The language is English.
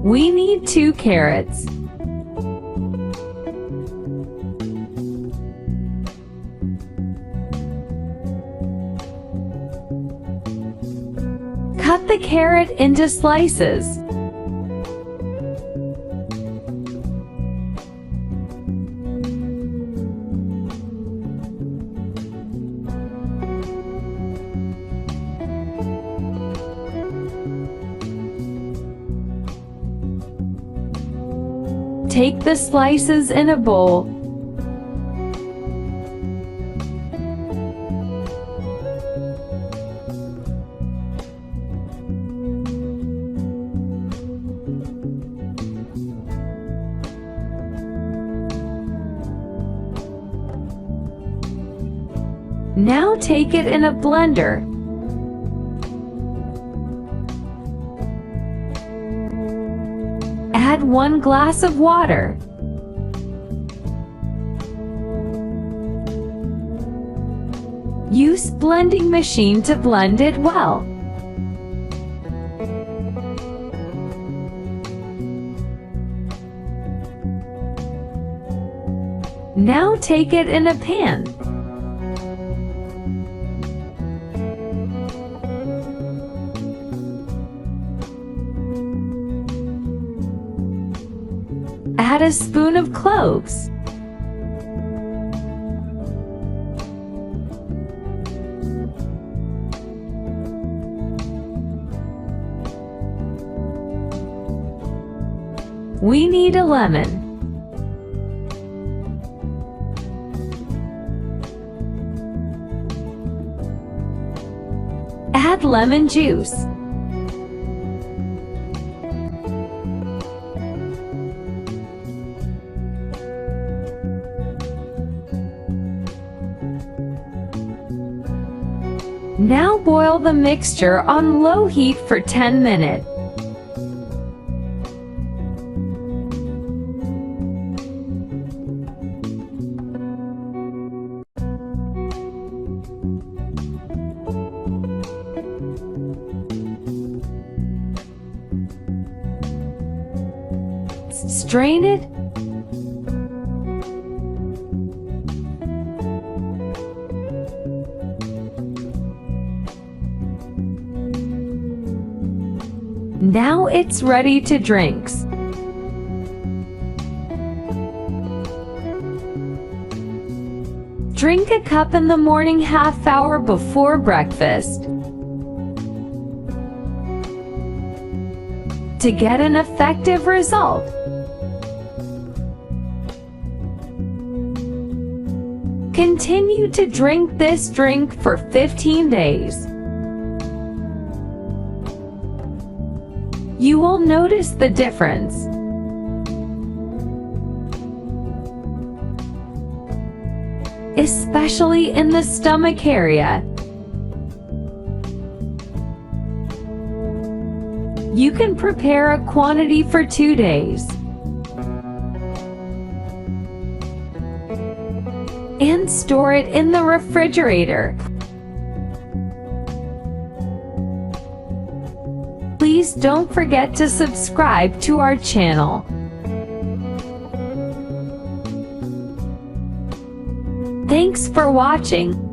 We need 2 carrots. Cut the carrot into slices. Take the slices in a bowl. Now take it in a blender. Add 1 glass of water. Use blending machine to blend it well. Now take it in a pan. Add a spoon of cloves. We need a lemon. Add lemon juice. Now boil the mixture on low heat for 10 minutes. Strain it. Now it's ready to drink. Drink a cup in the morning half hour before breakfast. To get an effective result, continue to drink this drink for 15 days. You will notice the difference. Especially in the stomach area. You can prepare a quantity for 2 days. And store it in the refrigerator. Please don't forget to subscribe to our channel. Thanks for watching.